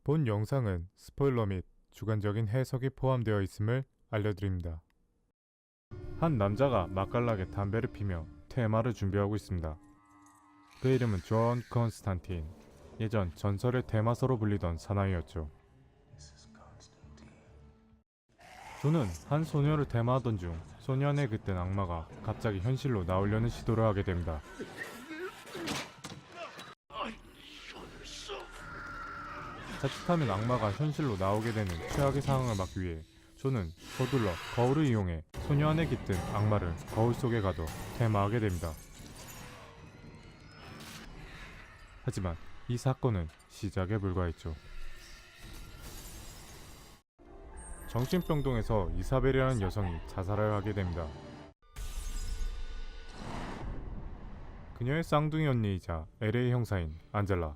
본 영상은 스포일러 및 주관적인 해석이 포함되어 있음을 알려드립니다. 한 남자가 맛깔나게 담배를 피며 테마를 준비하고 있습니다. 그 이름은 존 컨스탄틴. 예전 전설의 테마서로 불리던 사나이였죠. 존은 한 소녀를 테마하던 중 소년의 그땐 악마가 갑자기 현실로 나오려는 시도를 하게 됩니다. 자칫하면 악마가 현실로 나오게 되는 최악의 상황을 막기 위해 존은 서둘러 거울을 이용해 소녀 안에 깃든 악마를 거울 속에 가둬 퇴마하게 됩니다. 하지만 이 사건은 시작에 불과했죠. 정신병동에서 이사벨이라는 여성이 자살을 하게 됩니다. 그녀의 쌍둥이 언니이자 LA 형사인 안젤라,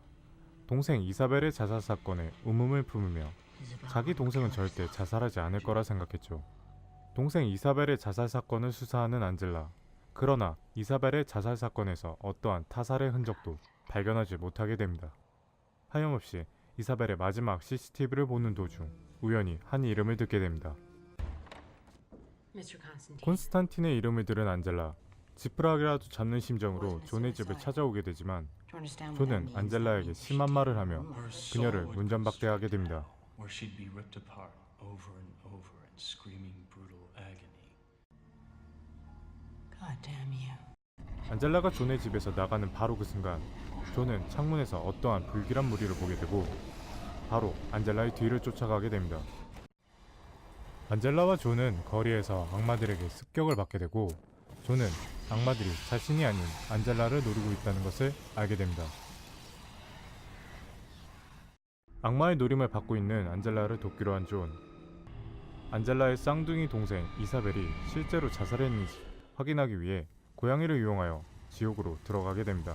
동생 이사벨의 자살 사건에 의문을 품으며 자기 동생은 절대 자살하지 않을 거라 생각했죠. 동생 이사벨의 자살 사건을 수사하는 안젤라. 그러나 이사벨의 자살 사건에서 어떠한 타살의 흔적도 발견하지 못하게 됩니다. 하염없이 이사벨의 마지막 CCTV를 보는 도중 우연히 한 이름을 듣게 됩니다. 콘스탄틴의 이름을 들은 안젤라. 지푸라기라도 잡는 심정으로 존의 집을 찾아오게 되지만 존은 안젤라에게 심한 말을 하며 그녀를 문전박대하게 됩니다. 안젤라가 존의 집에서 나가는 바로 그 순간 존은 창문에서 어떠한 불길한 무리를 보게 되고 바로 안젤라의 뒤를 쫓아가게 됩니다. 안젤라와 존은 거리에서 악마들에게 습격을 받게 되고 존은 악마들이 자신이 아닌 안젤라를 노리고 있다는 것을 알게 됩니다. 악마의 노림을 받고 있는 안젤라를 돕기로 한 존. 안젤라의 쌍둥이 동생 이사벨이 실제로 자살했는지 확인하기 위해 고양이를 이용하여 지옥으로 들어가게 됩니다.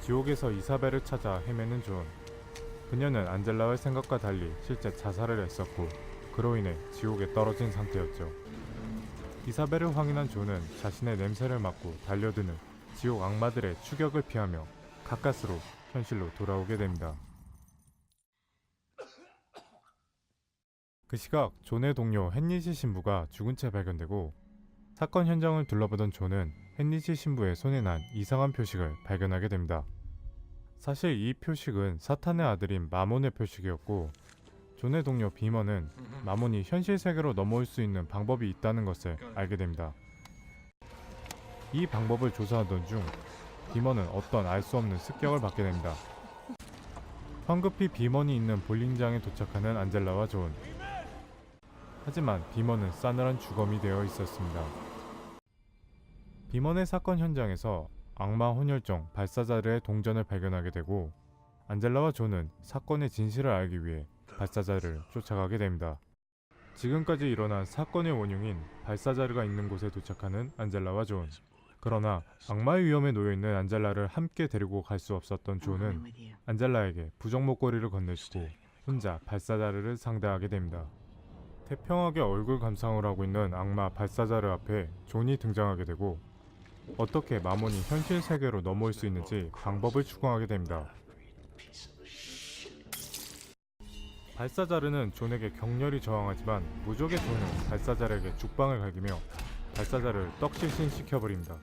지옥에서 이사벨을 찾아 헤매는 존. 그녀는 안젤라의 생각과 달리 실제 자살을 했었고 그로 인해 지옥에 떨어진 상태였죠. 이사벨을 확인한 존은 자신의 냄새를 맡고 달려드는 지옥 악마들의 추격을 피하며 가까스로 현실로 돌아오게 됩니다. 그 시각 존의 동료 헨리시 신부가 죽은 채 발견되고 사건 현장을 둘러보던 존은 헨리시 신부의 손에 난 이상한 표식을 발견하게 됩니다. 사실 이 표식은 사탄의 아들인 마몬의 표식이었고 존의 동료 비먼은 마몬이 현실 세계로 넘어올 수 있는 방법이 있다는 것을 알게 됩니다. 이 방법을 조사하던 중 비먼은 어떤 알 수 없는 습격을 받게 됩니다. 황급히 비먼이 있는 볼링장에 도착하는 안젤라와 존. 하지만 비먼은 싸늘한 주검이 되어 있었습니다. 비먼의 사건 현장에서 악마 혼혈종 발사자르의 동전을 발견하게 되고 안젤라와 존은 사건의 진실을 알기 위해 발사자를 쫓아가게 됩니다. 지금까지 일어난 사건의 원흉인 발사자르가 있는 곳에 도착하는 안젤라와 존. 그러나 악마의 위험에 놓여있는 안젤라를 함께 데리고 갈 수 없었던 존은 안젤라에게 부적 목걸이를 건네주고 혼자 발사자르를 상대하게 됩니다. 태평하게 얼굴 감상을 하고 있는 악마 발사자르 앞에 존이 등장하게 되고 어떻게 마몬이 현실 세계로 넘어올 수 있는지 방법을 추궁하게 됩니다. 발사자르는 존에게 격렬히 저항하지만 무적의 존은 발사자르에게 죽방을 갈기며 발사자를 떡실신시켜버립니다.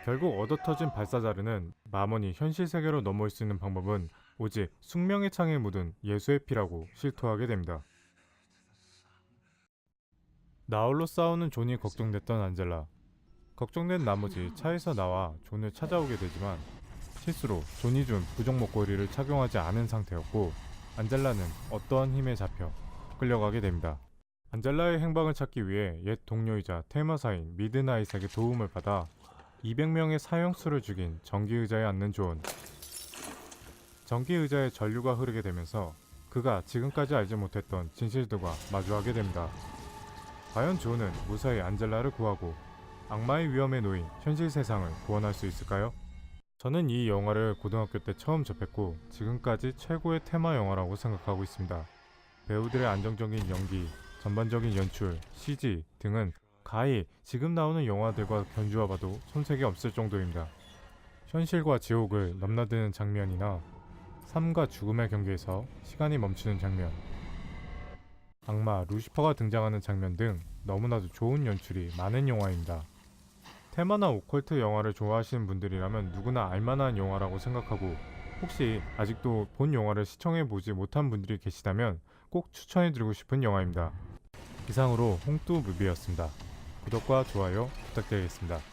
결국 얻어터진 발사자르는 마몬이 현실 세계로 넘어올 수 있는 방법은 오직 숙명의 창에 묻은 예수의 피라고 실토하게 됩니다. 나홀로 싸우는 존이 걱정됐던 안젤라. 걱정된 나머지 차에서 나와 존을 찾아오게 되지만 실수로 존이 준 부적 목걸이를 착용하지 않은 상태였고 안젤라는 어떠한 힘에 잡혀 끌려가게 됩니다. 안젤라의 행방을 찾기 위해 옛 동료이자 테마사인 미드나잇에게 도움을 받아 200명의 사형수를 죽인 전기의자에 앉는 존. 전기의자에 전류가 흐르게 되면서 그가 지금까지 알지 못했던 진실들과 마주하게 됩니다. 과연 존은 무사히 안젤라를 구하고 악마의 위험에 놓인 현실 세상을 구원할 수 있을까요? 저는 이 영화를 고등학교 때 처음 접했고 지금까지 최고의 테마 영화라고 생각하고 있습니다. 배우들의 안정적인 연기, 전반적인 연출, CG 등은 가히 지금 나오는 영화들과 견주어 봐도 손색이 없을 정도입니다. 현실과 지옥을 넘나드는 장면이나 삶과 죽음의 경계에서 시간이 멈추는 장면, 악마 루시퍼가 등장하는 장면 등 너무나도 좋은 연출이 많은 영화입니다. 테마나 오컬트 영화를 좋아하시는 분들이라면 누구나 알만한 영화라고 생각하고, 혹시 아직도 본 영화를 시청해보지 못한 분들이 계시다면 꼭 추천해드리고 싶은 영화입니다. 이상으로 홍뚜 무비였습니다. 구독과 좋아요 부탁드리겠습니다.